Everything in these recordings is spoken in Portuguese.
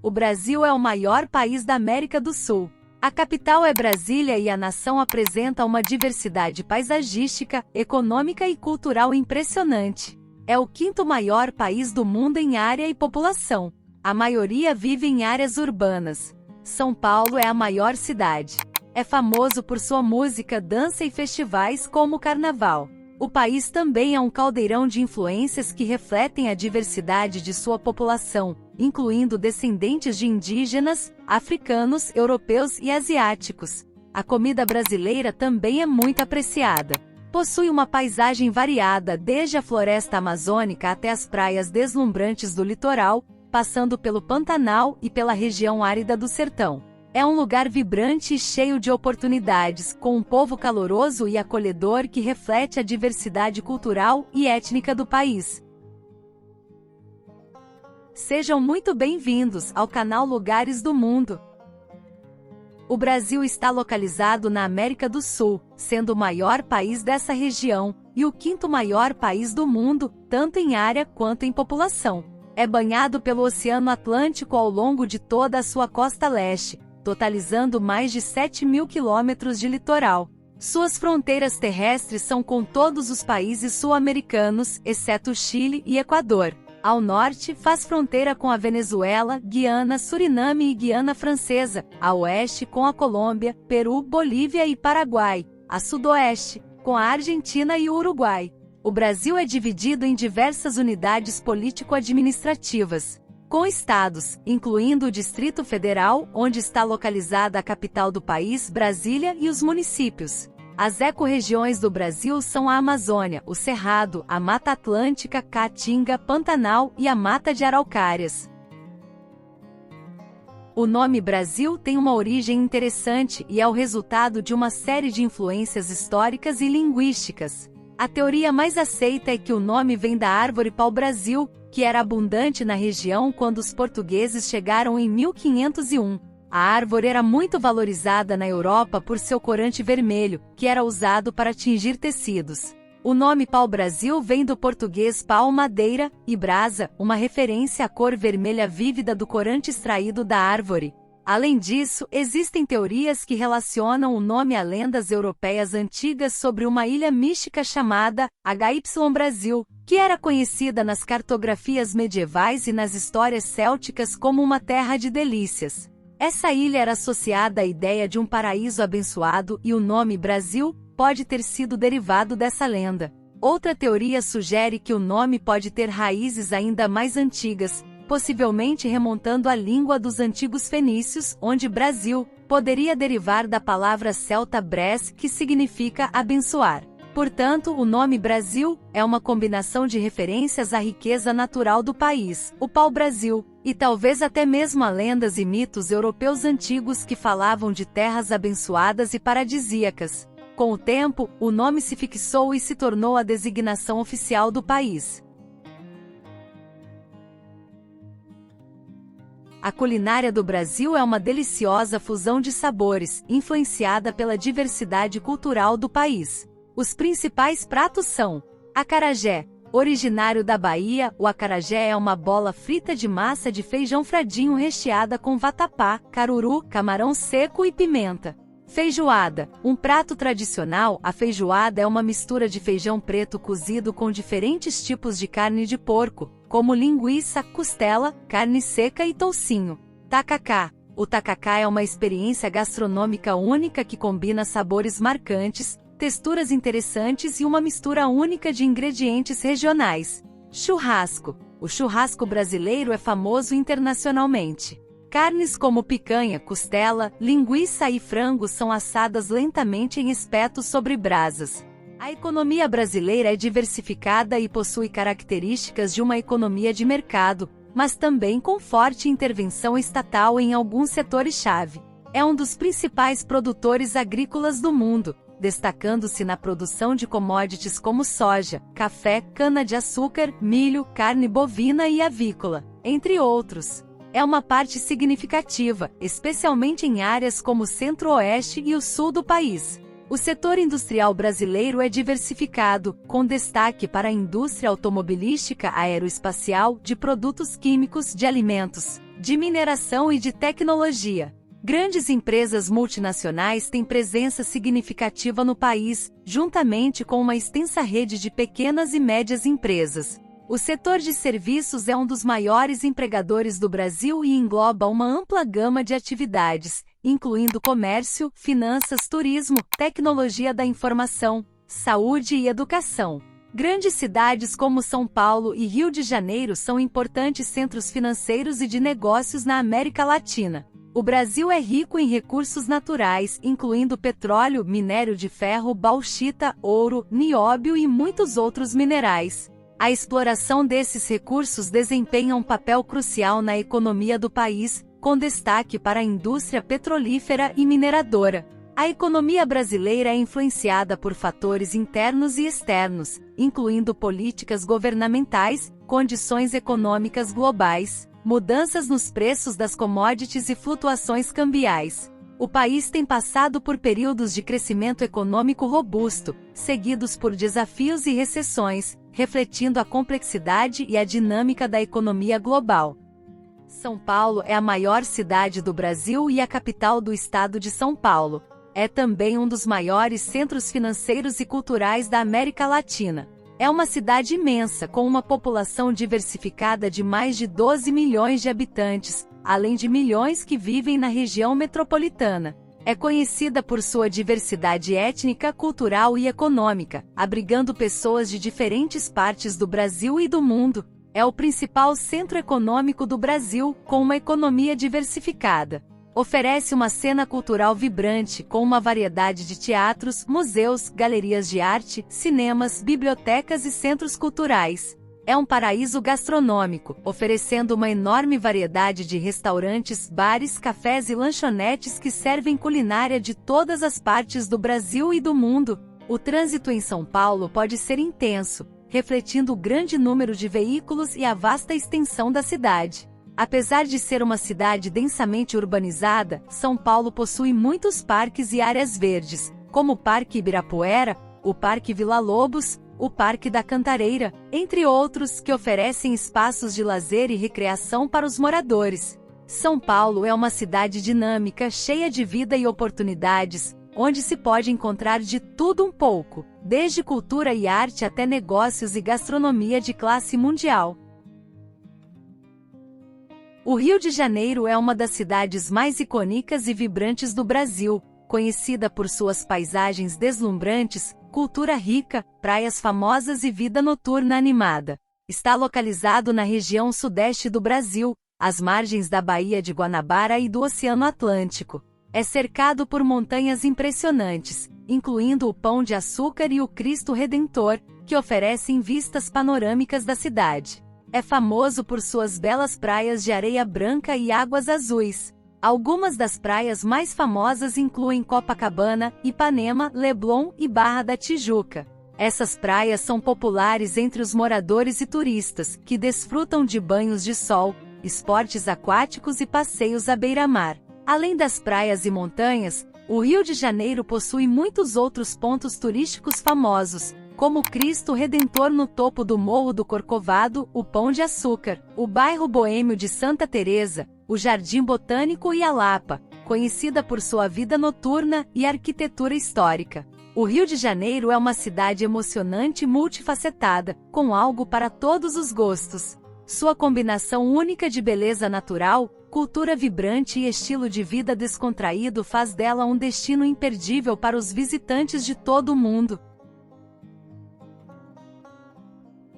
O Brasil é o maior país da América do Sul. A capital é Brasília e a nação apresenta uma diversidade paisagística, econômica e cultural impressionante. É o quinto maior país do mundo em área e população. A maioria vive em áreas urbanas. São Paulo é a maior cidade. É famoso por sua música, dança e festivais como o Carnaval. O país também é um caldeirão de influências que refletem a diversidade de sua população, incluindo descendentes de indígenas, africanos, europeus e asiáticos. A comida brasileira também é muito apreciada. Possui uma paisagem variada desde a floresta amazônica até as praias deslumbrantes do litoral, passando pelo Pantanal e pela região árida do sertão. É um lugar vibrante e cheio de oportunidades, com um povo caloroso e acolhedor que reflete a diversidade cultural e étnica do país. Sejam muito bem-vindos ao canal Lugares do Mundo. O Brasil está localizado na América do Sul, sendo o maior país dessa região, e o quinto maior país do mundo, tanto em área quanto em população. É banhado pelo Oceano Atlântico ao longo de toda a sua costa leste, totalizando mais de 7.000 quilômetros de litoral. Suas fronteiras terrestres são com todos os países sul-americanos, exceto Chile e Equador. Ao norte, faz fronteira com a Venezuela, Guiana, Suriname e Guiana Francesa. A oeste, com a Colômbia, Peru, Bolívia e Paraguai. A sudoeste, com a Argentina e o Uruguai. O Brasil é dividido em diversas unidades político-administrativas, com estados, incluindo o Distrito Federal, onde está localizada a capital do país, Brasília, e os municípios. As ecorregiões do Brasil são a Amazônia, o Cerrado, a Mata Atlântica, Caatinga, Pantanal e a Mata de Araucárias. O nome Brasil tem uma origem interessante e é o resultado de uma série de influências históricas e linguísticas. A teoria mais aceita é que o nome vem da árvore pau-brasil, que era abundante na região quando os portugueses chegaram em 1501. A árvore era muito valorizada na Europa por seu corante vermelho, que era usado para tingir tecidos. O nome pau-brasil vem do português pau-madeira, e brasa, uma referência à cor vermelha vívida do corante extraído da árvore. Além disso, existem teorias que relacionam o nome a lendas europeias antigas sobre uma ilha mística chamada HY Brasil, que era conhecida nas cartografias medievais e nas histórias célticas como uma terra de delícias. Essa ilha era associada à ideia de um paraíso abençoado e o nome Brasil pode ter sido derivado dessa lenda. Outra teoria sugere que o nome pode ter raízes ainda mais antigas, possivelmente remontando à língua dos antigos fenícios, onde Brasil poderia derivar da palavra celta bres, que significa abençoar. Portanto, o nome Brasil é uma combinação de referências à riqueza natural do país, o pau-brasil, e talvez até mesmo a lendas e mitos europeus antigos que falavam de terras abençoadas e paradisíacas. Com o tempo, o nome se fixou e se tornou a designação oficial do país. A culinária do Brasil é uma deliciosa fusão de sabores, influenciada pela diversidade cultural do país. Os principais pratos são: acarajé. Originário da Bahia, o acarajé é uma bola frita de massa de feijão fradinho recheada com vatapá, caruru, camarão seco e pimenta. Feijoada. Um prato tradicional, a feijoada é uma mistura de feijão preto cozido com diferentes tipos de carne de porco, como linguiça, costela, carne seca e toucinho. Tacacá. O tacacá é uma experiência gastronômica única que combina sabores marcantes, texturas interessantes e uma mistura única de ingredientes regionais. Churrasco. O churrasco brasileiro é famoso internacionalmente. Carnes como picanha, costela, linguiça e frango são assadas lentamente em espetos sobre brasas. A economia brasileira é diversificada e possui características de uma economia de mercado, mas também com forte intervenção estatal em alguns setores-chave. É um dos principais produtores agrícolas do mundo, destacando-se na produção de commodities como soja, café, cana-de-açúcar, milho, carne bovina e avícola, entre outros. É uma parte significativa, especialmente em áreas como o centro-oeste e o sul do país. O setor industrial brasileiro é diversificado, com destaque para a indústria automobilística, aeroespacial, de produtos químicos, de alimentos. de mineração e de tecnologia. Grandes empresas multinacionais têm presença significativa no país, juntamente com uma extensa rede de pequenas e médias empresas. O setor de serviços é um dos maiores empregadores do Brasil e engloba uma ampla gama de atividades, incluindo comércio, finanças, turismo, tecnologia da informação, saúde e educação. Grandes cidades como São Paulo e Rio de Janeiro são importantes centros financeiros e de negócios na América Latina. O Brasil é rico em recursos naturais, incluindo petróleo, minério de ferro, bauxita, ouro, nióbio e muitos outros minerais. A exploração desses recursos desempenha um papel crucial na economia do país, com destaque para a indústria petrolífera e mineradora. A economia brasileira é influenciada por fatores internos e externos, incluindo políticas governamentais, condições econômicas globais, mudanças nos preços das commodities e flutuações cambiais. O país tem passado por períodos de crescimento econômico robusto, seguidos por desafios e recessões, refletindo a complexidade e a dinâmica da economia global. São Paulo é a maior cidade do Brasil e a capital do estado de São Paulo. É também um dos maiores centros financeiros e culturais da América Latina. É uma cidade imensa, com uma população diversificada de mais de 12 milhões de habitantes, além de milhões que vivem na região metropolitana. É conhecida por sua diversidade étnica, cultural e econômica, abrigando pessoas de diferentes partes do Brasil e do mundo. É o principal centro econômico do Brasil, com uma economia diversificada. Oferece uma cena cultural vibrante, com uma variedade de teatros, museus, galerias de arte, cinemas, bibliotecas e centros culturais. É um paraíso gastronômico, oferecendo uma enorme variedade de restaurantes, bares, cafés e lanchonetes que servem culinária de todas as partes do Brasil e do mundo. O trânsito em São Paulo pode ser intenso, refletindo o grande número de veículos e a vasta extensão da cidade. Apesar de ser uma cidade densamente urbanizada, São Paulo possui muitos parques e áreas verdes, como o Parque Ibirapuera, o Parque Villa-Lobos, o Parque da Cantareira, entre outros, que oferecem espaços de lazer e recreação para os moradores. São Paulo é uma cidade dinâmica, cheia de vida e oportunidades, onde se pode encontrar de tudo um pouco, desde cultura e arte até negócios e gastronomia de classe mundial. O Rio de Janeiro é uma das cidades mais icônicas e vibrantes do Brasil, conhecida por suas paisagens deslumbrantes, cultura rica, praias famosas e vida noturna animada. Está localizado na região sudeste do Brasil, às margens da Baía de Guanabara e do Oceano Atlântico. É cercado por montanhas impressionantes, incluindo o Pão de Açúcar e o Cristo Redentor, que oferecem vistas panorâmicas da cidade. É famoso por suas belas praias de areia branca e águas azuis. Algumas das praias mais famosas incluem Copacabana, Ipanema, Leblon e Barra da Tijuca. Essas praias são populares entre os moradores e turistas, que desfrutam de banhos de sol, esportes aquáticos e passeios à beira-mar. Além das praias e montanhas, o Rio de Janeiro possui muitos outros pontos turísticos famosos, como o Cristo Redentor no topo do Morro do Corcovado, o Pão de Açúcar, o bairro boêmio de Santa Teresa, o Jardim Botânico e a Lapa, conhecida por sua vida noturna e arquitetura histórica. O Rio de Janeiro é uma cidade emocionante e multifacetada, com algo para todos os gostos. Sua combinação única de beleza natural, cultura vibrante e estilo de vida descontraído faz dela um destino imperdível para os visitantes de todo o mundo.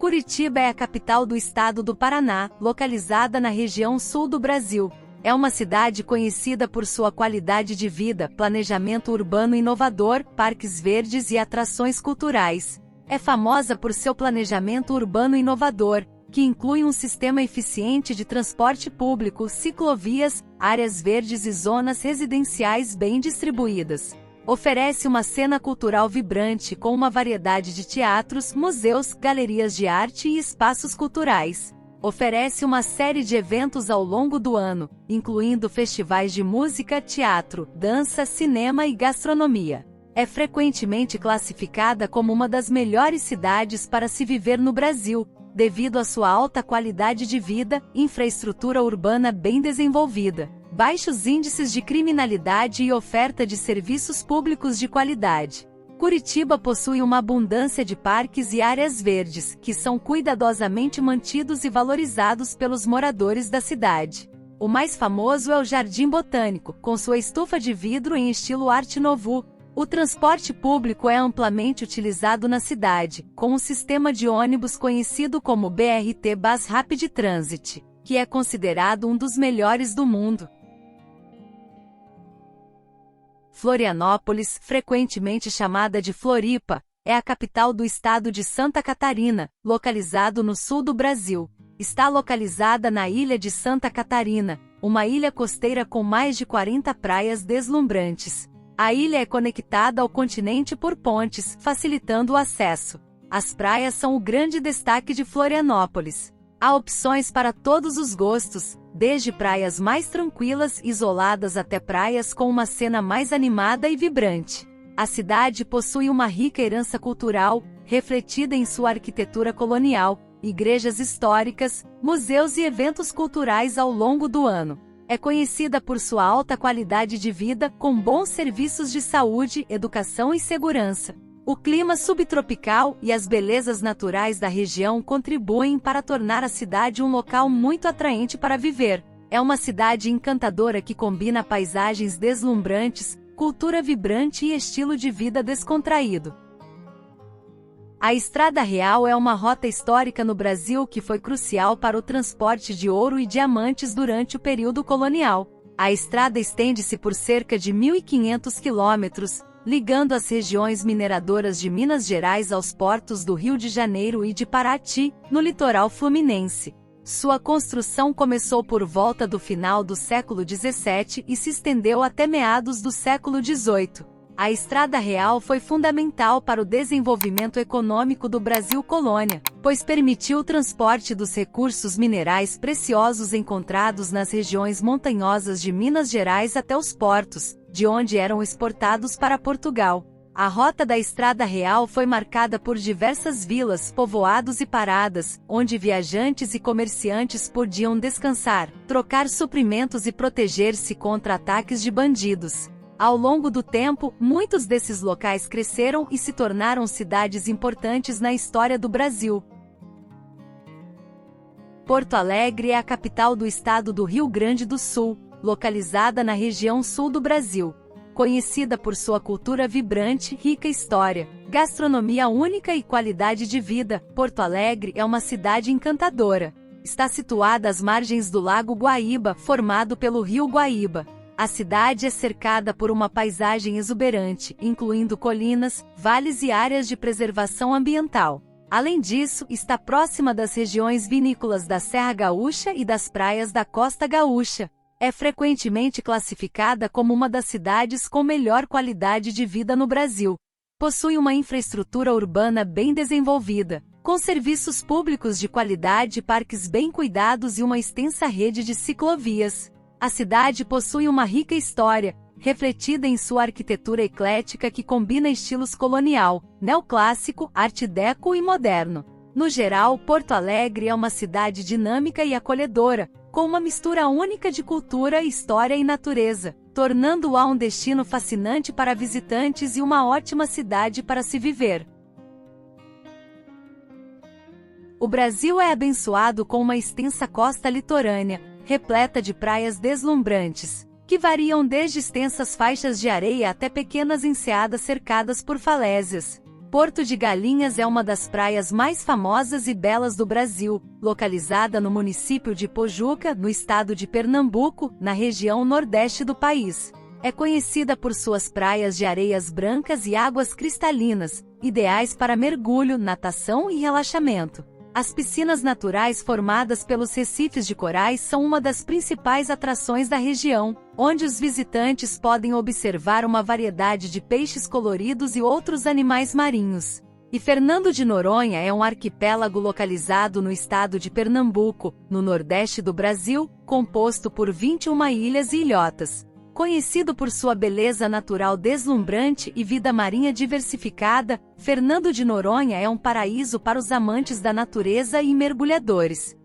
Curitiba é a capital do estado do Paraná, localizada na região sul do Brasil. É uma cidade conhecida por sua qualidade de vida, planejamento urbano inovador, parques verdes e atrações culturais. É famosa por seu planejamento urbano inovador, que inclui um sistema eficiente de transporte público, ciclovias, áreas verdes e zonas residenciais bem distribuídas. Oferece uma cena cultural vibrante com uma variedade de teatros, museus, galerias de arte e espaços culturais. Oferece uma série de eventos ao longo do ano, incluindo festivais de música, teatro, dança, cinema e gastronomia. É frequentemente classificada como uma das melhores cidades para se viver no Brasil, devido à sua alta qualidade de vida, infraestrutura urbana bem desenvolvida, baixos índices de criminalidade e oferta de serviços públicos de qualidade. Curitiba possui uma abundância de parques e áreas verdes, que são cuidadosamente mantidos e valorizados pelos moradores da cidade. O mais famoso é o Jardim Botânico, com sua estufa de vidro em estilo Art Nouveau. O transporte público é amplamente utilizado na cidade, com um sistema de ônibus conhecido como BRT Bus Rapid Transit, que é considerado um dos melhores do mundo. Florianópolis, frequentemente chamada de Floripa, é a capital do estado de Santa Catarina, localizado no sul do Brasil. Está localizada na ilha de Santa Catarina, uma ilha costeira com mais de 40 praias deslumbrantes. A ilha é conectada ao continente por pontes, facilitando o acesso. As praias são o grande destaque de Florianópolis. Há opções para todos os gostos, desde praias mais tranquilas e isoladas até praias com uma cena mais animada e vibrante. A cidade possui uma rica herança cultural, refletida em sua arquitetura colonial, igrejas históricas, museus e eventos culturais ao longo do ano. É conhecida por sua alta qualidade de vida, com bons serviços de saúde, educação e segurança. O clima subtropical e as belezas naturais da região contribuem para tornar a cidade um local muito atraente para viver. É uma cidade encantadora que combina paisagens deslumbrantes, cultura vibrante e estilo de vida descontraído. A Estrada Real é uma rota histórica no Brasil que foi crucial para o transporte de ouro e diamantes durante o período colonial. A estrada estende-se por cerca de 1.500 quilômetros, ligando as regiões mineradoras de Minas Gerais aos portos do Rio de Janeiro e de Paraty, no litoral fluminense. Sua construção começou por volta do final do século XVII e se estendeu até meados do século XVIII. A Estrada Real foi fundamental para o desenvolvimento econômico do Brasil colônia, pois permitiu o transporte dos recursos minerais preciosos encontrados nas regiões montanhosas de Minas Gerais até os portos, de onde eram exportados para Portugal. A rota da Estrada Real foi marcada por diversas vilas, povoados e paradas, onde viajantes e comerciantes podiam descansar, trocar suprimentos e proteger-se contra ataques de bandidos. Ao longo do tempo, muitos desses locais cresceram e se tornaram cidades importantes na história do Brasil. Porto Alegre é a capital do estado do Rio Grande do Sul, localizada na região sul do Brasil. Conhecida por sua cultura vibrante, rica história, gastronomia única e qualidade de vida, Porto Alegre é uma cidade encantadora. Está situada às margens do Lago Guaíba, formado pelo Rio Guaíba. A cidade é cercada por uma paisagem exuberante, incluindo colinas, vales e áreas de preservação ambiental. Além disso, está próxima das regiões vinícolas da Serra Gaúcha e das praias da Costa Gaúcha. É frequentemente classificada como uma das cidades com melhor qualidade de vida no Brasil. Possui uma infraestrutura urbana bem desenvolvida, com serviços públicos de qualidade, parques bem cuidados e uma extensa rede de ciclovias. A cidade possui uma rica história, refletida em sua arquitetura eclética que combina estilos colonial, neoclássico, art déco e moderno. No geral, Porto Alegre é uma cidade dinâmica e acolhedora, com uma mistura única de cultura, história e natureza, tornando-a um destino fascinante para visitantes e uma ótima cidade para se viver. O Brasil é abençoado com uma extensa costa litorânea, repleta de praias deslumbrantes, que variam desde extensas faixas de areia até pequenas enseadas cercadas por falésias. Porto de Galinhas é uma das praias mais famosas e belas do Brasil, localizada no município de Pojuca, no estado de Pernambuco, na região nordeste do país. É conhecida por suas praias de areias brancas e águas cristalinas, ideais para mergulho, natação e relaxamento. As piscinas naturais formadas pelos recifes de corais são uma das principais atrações da região, onde os visitantes podem observar uma variedade de peixes coloridos e outros animais marinhos. E Fernando de Noronha é um arquipélago localizado no estado de Pernambuco, no nordeste do Brasil, composto por 21 ilhas e ilhotas. Conhecido por sua beleza natural deslumbrante e vida marinha diversificada, Fernando de Noronha é um paraíso para os amantes da natureza e mergulhadores.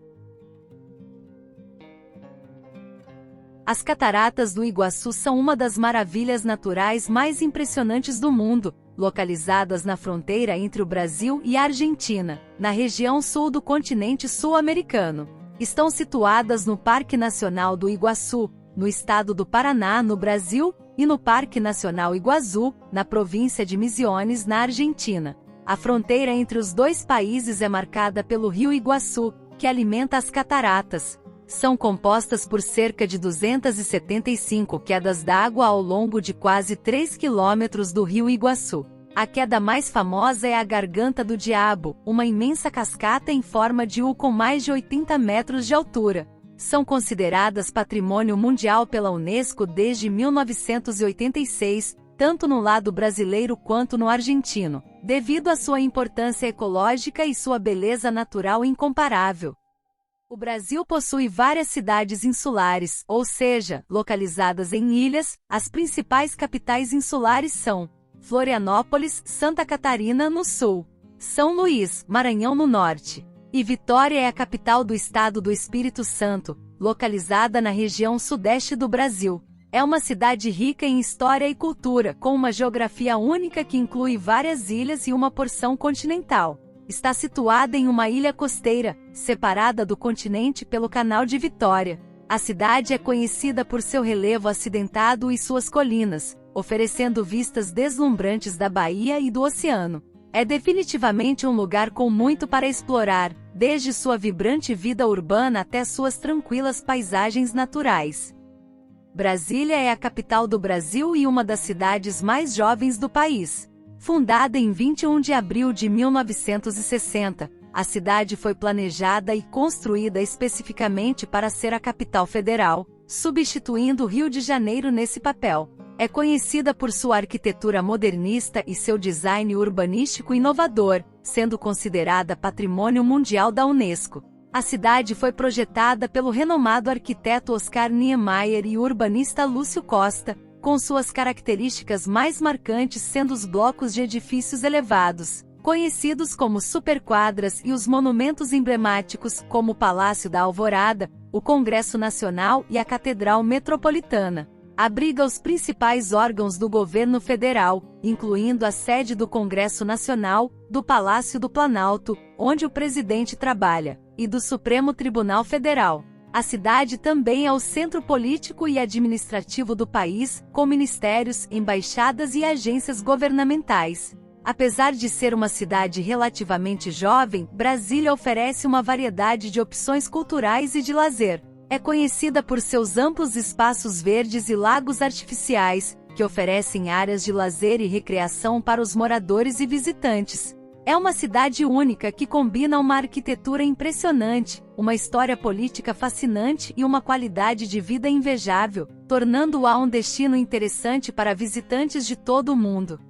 As Cataratas do Iguaçu são uma das maravilhas naturais mais impressionantes do mundo, localizadas na fronteira entre o Brasil e a Argentina, na região sul do continente sul-americano. Estão situadas no Parque Nacional do Iguaçu, no estado do Paraná, no Brasil, e no Parque Nacional Iguaçu, na província de Misiones, na Argentina. A fronteira entre os dois países é marcada pelo rio Iguaçu, que alimenta as cataratas. São compostas por cerca de 275 quedas d'água ao longo de quase 3 quilômetros do rio Iguaçu. A queda mais famosa é a Garganta do Diabo, uma imensa cascata em forma de U com mais de 80 metros de altura. São consideradas Patrimônio Mundial pela Unesco desde 1986, tanto no lado brasileiro quanto no argentino, devido à sua importância ecológica e sua beleza natural incomparável. O Brasil possui várias cidades insulares, ou seja, localizadas em ilhas. As principais capitais insulares são Florianópolis, Santa Catarina no sul, São Luís, Maranhão no norte, e Vitória é a capital do estado do Espírito Santo, localizada na região sudeste do Brasil. É uma cidade rica em história e cultura, com uma geografia única que inclui várias ilhas e uma porção continental. Está situada em uma ilha costeira, separada do continente pelo Canal de Vitória. A cidade é conhecida por seu relevo acidentado e suas colinas, oferecendo vistas deslumbrantes da Bahia e do oceano. É definitivamente um lugar com muito para explorar, desde sua vibrante vida urbana até suas tranquilas paisagens naturais. Brasília é a capital do Brasil e uma das cidades mais jovens do país. Fundada em 21 de abril de 1960, a cidade foi planejada e construída especificamente para ser a capital federal, substituindo o Rio de Janeiro nesse papel. É conhecida por sua arquitetura modernista e seu design urbanístico inovador, sendo considerada Patrimônio Mundial da Unesco. A cidade foi projetada pelo renomado arquiteto Oscar Niemeyer e urbanista Lúcio Costa, com suas características mais marcantes sendo os blocos de edifícios elevados, conhecidos como superquadras, e os monumentos emblemáticos, como o Palácio da Alvorada, o Congresso Nacional e a Catedral Metropolitana. Abriga os principais órgãos do governo federal, incluindo a sede do Congresso Nacional, do Palácio do Planalto, onde o presidente trabalha, e do Supremo Tribunal Federal. A cidade também é o centro político e administrativo do país, com ministérios, embaixadas e agências governamentais. Apesar de ser uma cidade relativamente jovem, Brasília oferece uma variedade de opções culturais e de lazer. É conhecida por seus amplos espaços verdes e lagos artificiais, que oferecem áreas de lazer e recreação para os moradores e visitantes. É uma cidade única que combina uma arquitetura impressionante, uma história política fascinante e uma qualidade de vida invejável, tornando-a um destino interessante para visitantes de todo o mundo.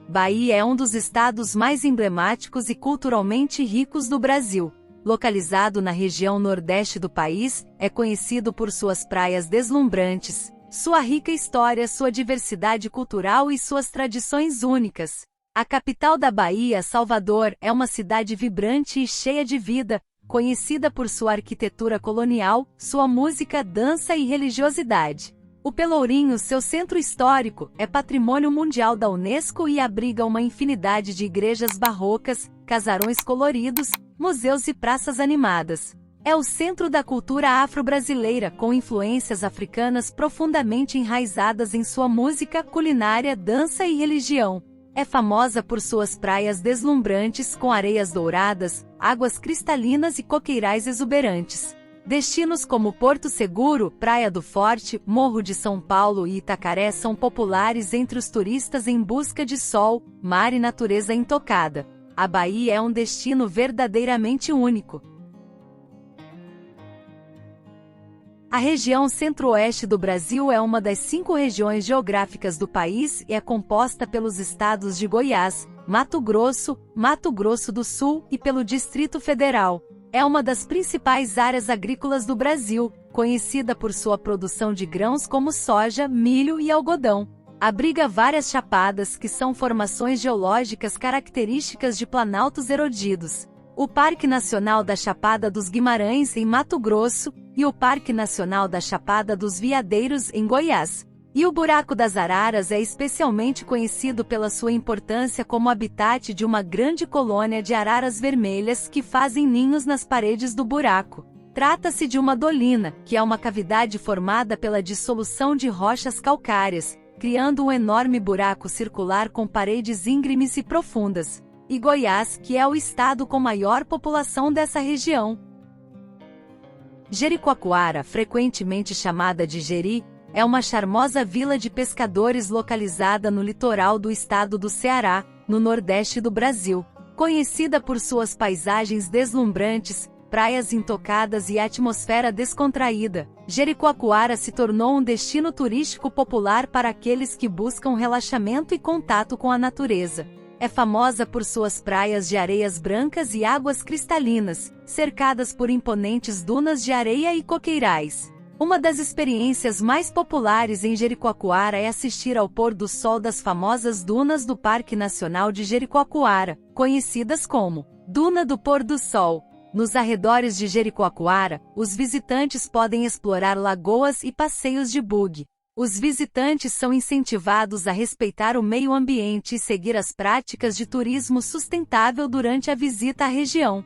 Bahia é um dos estados mais emblemáticos e culturalmente ricos do Brasil. Localizado na região nordeste do país, é conhecido por suas praias deslumbrantes, sua rica história, sua diversidade cultural e suas tradições únicas. A capital da Bahia, Salvador, é uma cidade vibrante e cheia de vida, conhecida por sua arquitetura colonial, sua música, dança e religiosidade. O Pelourinho, seu centro histórico, é Patrimônio Mundial da Unesco e abriga uma infinidade de igrejas barrocas, casarões coloridos, museus e praças animadas. É o centro da cultura afro-brasileira, com influências africanas profundamente enraizadas em sua música, culinária, dança e religião. É famosa por suas praias deslumbrantes com areias douradas, águas cristalinas e coqueirais exuberantes. Destinos como Porto Seguro, Praia do Forte, Morro de São Paulo e Itacaré são populares entre os turistas em busca de sol, mar e natureza intocada. A Bahia é um destino verdadeiramente único. A região centro-oeste do Brasil é uma das 5 regiões geográficas do país e é composta pelos estados de Goiás, Mato Grosso do Sul e pelo Distrito Federal. É uma das principais áreas agrícolas do Brasil, conhecida por sua produção de grãos como soja, milho e algodão. Abriga várias chapadas que são formações geológicas características de planaltos erodidos. O Parque Nacional da Chapada dos Guimarães, em Mato Grosso, e o Parque Nacional da Chapada dos Veadeiros, em Goiás. E o Buraco das Araras é especialmente conhecido pela sua importância como habitat de uma grande colônia de araras vermelhas que fazem ninhos nas paredes do buraco. Trata-se de uma dolina, que é uma cavidade formada pela dissolução de rochas calcárias, criando um enorme buraco circular com paredes íngremes e profundas. E Goiás, que é o estado com maior população dessa região. Jericoacoara, frequentemente chamada de Jeri, é uma charmosa vila de pescadores localizada no litoral do estado do Ceará, no nordeste do Brasil. Conhecida por suas paisagens deslumbrantes, praias intocadas e atmosfera descontraída, Jericoacoara se tornou um destino turístico popular para aqueles que buscam relaxamento e contato com a natureza. É famosa por suas praias de areias brancas e águas cristalinas, cercadas por imponentes dunas de areia e coqueirais. Uma das experiências mais populares em Jericoacoara é assistir ao pôr do sol das famosas dunas do Parque Nacional de Jericoacoara, conhecidas como Duna do Pôr do Sol. Nos arredores de Jericoacoara, os visitantes podem explorar lagoas e passeios de buggy. Os visitantes são incentivados a respeitar o meio ambiente e seguir as práticas de turismo sustentável durante a visita à região.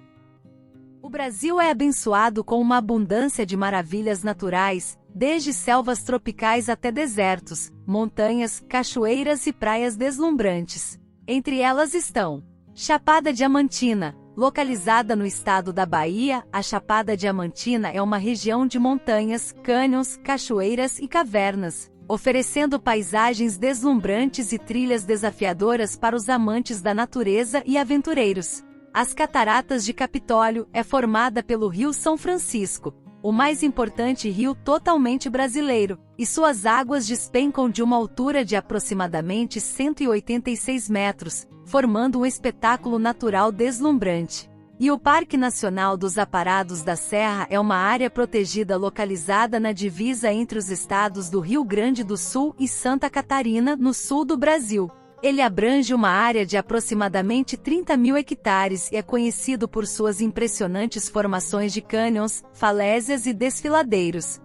O Brasil é abençoado com uma abundância de maravilhas naturais, desde selvas tropicais até desertos, montanhas, cachoeiras e praias deslumbrantes. Entre elas estão Chapada Diamantina. Localizada no estado da Bahia, a Chapada Diamantina é uma região de montanhas, cânions, cachoeiras e cavernas, oferecendo paisagens deslumbrantes e trilhas desafiadoras para os amantes da natureza e aventureiros. As Cataratas de Capitólio é formada pelo Rio São Francisco, o mais importante rio totalmente brasileiro, e suas águas despencam de uma altura de aproximadamente 186 metros, formando um espetáculo natural deslumbrante. E o Parque Nacional dos Aparados da Serra é uma área protegida localizada na divisa entre os estados do Rio Grande do Sul e Santa Catarina, no sul do Brasil. Ele abrange uma área de aproximadamente 30.000 hectares e é conhecido por suas impressionantes formações de cânions, falésias e desfiladeiros.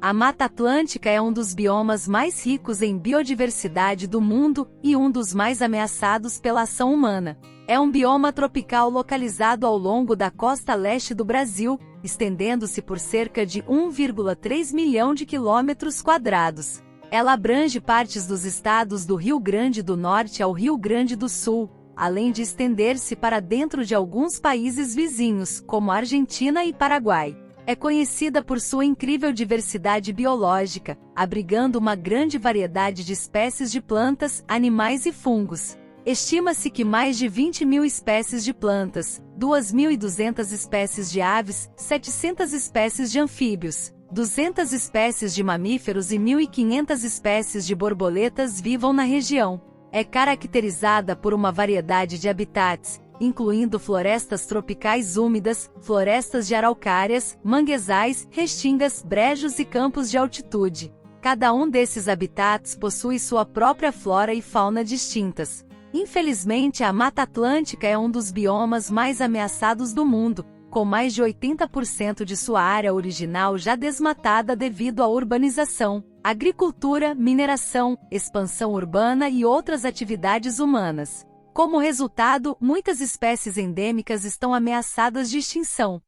A Mata Atlântica é um dos biomas mais ricos em biodiversidade do mundo e um dos mais ameaçados pela ação humana. É um bioma tropical localizado ao longo da costa leste do Brasil, estendendo-se por cerca de 1,3 milhão de quilômetros quadrados. Ela abrange partes dos estados do Rio Grande do Norte ao Rio Grande do Sul, além de estender-se para dentro de alguns países vizinhos, como Argentina e Paraguai. É conhecida por sua incrível diversidade biológica, abrigando uma grande variedade de espécies de plantas, animais e fungos. Estima-se que mais de 20.000 espécies de plantas, 2.200 espécies de aves, 700 espécies de anfíbios, 200 espécies de mamíferos e 1.500 espécies de borboletas vivam na região. É caracterizada por uma variedade de habitats, incluindo florestas tropicais úmidas, florestas de araucárias, manguezais, restingas, brejos e campos de altitude. Cada um desses habitats possui sua própria flora e fauna distintas. Infelizmente, a Mata Atlântica é um dos biomas mais ameaçados do mundo, com mais de 80% de sua área original já desmatada devido à urbanização, agricultura, mineração, expansão urbana e outras atividades humanas. Como resultado, muitas espécies endêmicas estão ameaçadas de extinção.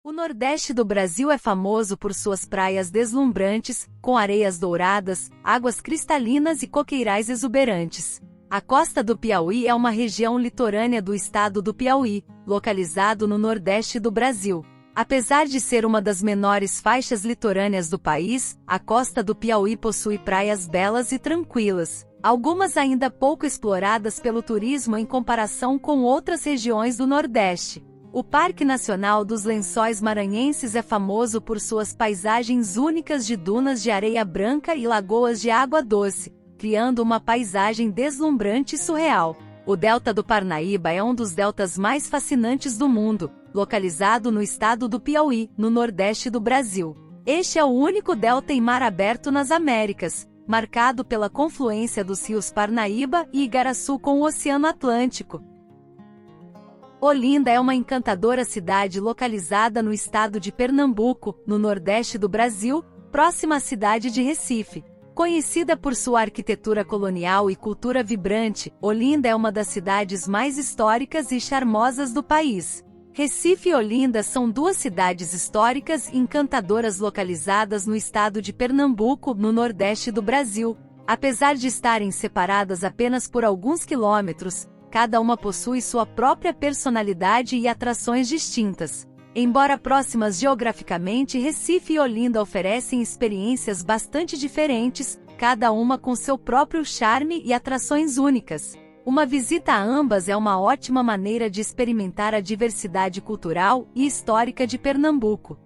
O Nordeste do Brasil é famoso por suas praias deslumbrantes, com areias douradas, águas cristalinas e coqueirais exuberantes. A costa do Piauí é uma região litorânea do estado do Piauí, localizado no Nordeste do Brasil. Apesar de ser uma das menores faixas litorâneas do país, a costa do Piauí possui praias belas e tranquilas, algumas ainda pouco exploradas pelo turismo em comparação com outras regiões do Nordeste. O Parque Nacional dos Lençóis Maranhenses é famoso por suas paisagens únicas de dunas de areia branca e lagoas de água doce, criando uma paisagem deslumbrante e surreal. O Delta do Parnaíba é um dos deltas mais fascinantes do mundo, localizado no estado do Piauí, no nordeste do Brasil. Este é o único delta em mar aberto nas Américas, marcado pela confluência dos rios Parnaíba e Igaraçu com o Oceano Atlântico. Olinda é uma encantadora cidade localizada no estado de Pernambuco, no nordeste do Brasil, próxima à cidade de Recife. Conhecida por sua arquitetura colonial e cultura vibrante, Olinda é uma das cidades mais históricas e charmosas do país. Recife e Olinda são duas cidades históricas e encantadoras localizadas no estado de Pernambuco, no nordeste do Brasil. Apesar de estarem separadas apenas por alguns quilômetros, cada uma possui sua própria personalidade e atrações distintas. Embora próximas geograficamente, Recife e Olinda oferecem experiências bastante diferentes, cada uma com seu próprio charme e atrações únicas. Uma visita a ambas é uma ótima maneira de experimentar a diversidade cultural e histórica de Pernambuco.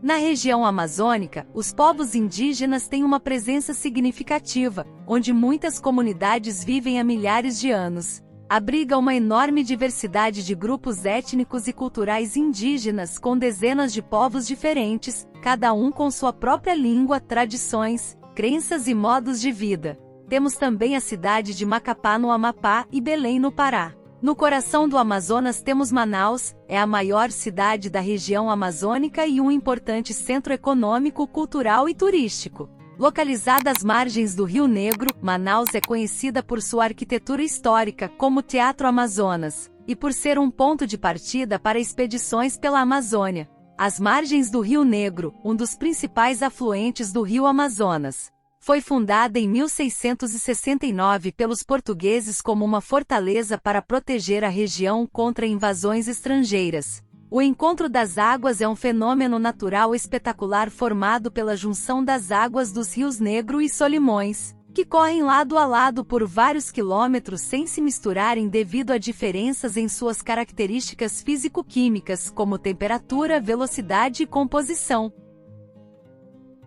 Na região amazônica, os povos indígenas têm uma presença significativa, onde muitas comunidades vivem há milhares de anos. Abriga uma enorme diversidade de grupos étnicos e culturais indígenas com dezenas de povos diferentes, cada um com sua própria língua, tradições, crenças e modos de vida. Temos também a cidade de Macapá no Amapá e Belém no Pará. No coração do Amazonas temos Manaus, é a maior cidade da região amazônica e um importante centro econômico, cultural e turístico. Localizada às margens do Rio Negro, Manaus é conhecida por sua arquitetura histórica, como o Teatro Amazonas, e por ser um ponto de partida para expedições pela Amazônia. Às margens do Rio Negro, um dos principais afluentes do Rio Amazonas. Foi fundada em 1669 pelos portugueses como uma fortaleza para proteger a região contra invasões estrangeiras. O encontro das águas é um fenômeno natural espetacular formado pela junção das águas dos rios Negro e Solimões, que correm lado a lado por vários quilômetros sem se misturarem devido a diferenças em suas características físico-químicas, como temperatura, velocidade e composição.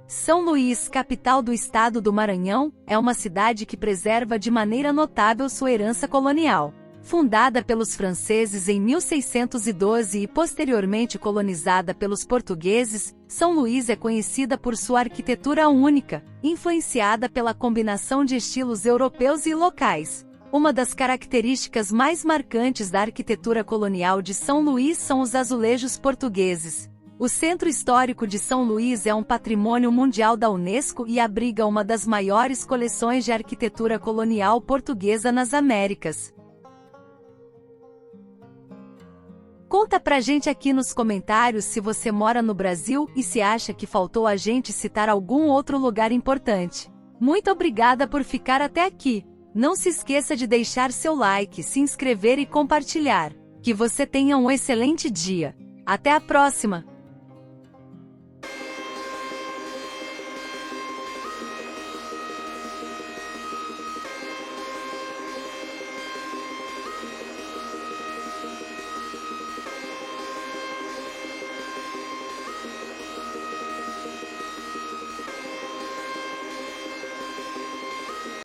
São Luís, capital do estado do Maranhão, é uma cidade que preserva de maneira notável sua herança colonial. Fundada pelos franceses em 1612 e posteriormente colonizada pelos portugueses, São Luís é conhecida por sua arquitetura única, influenciada pela combinação de estilos europeus e locais. Uma das características mais marcantes da arquitetura colonial de São Luís são os azulejos portugueses. O Centro Histórico de São Luís é um patrimônio mundial da Unesco e abriga uma das maiores coleções de arquitetura colonial portuguesa nas Américas. Conta pra gente aqui nos comentários se você mora no Brasil e se acha que faltou a gente citar algum outro lugar importante. Muito obrigada por ficar até aqui. Não se esqueça de deixar seu like, se inscrever e compartilhar. Que você tenha um excelente dia. Até a próxima!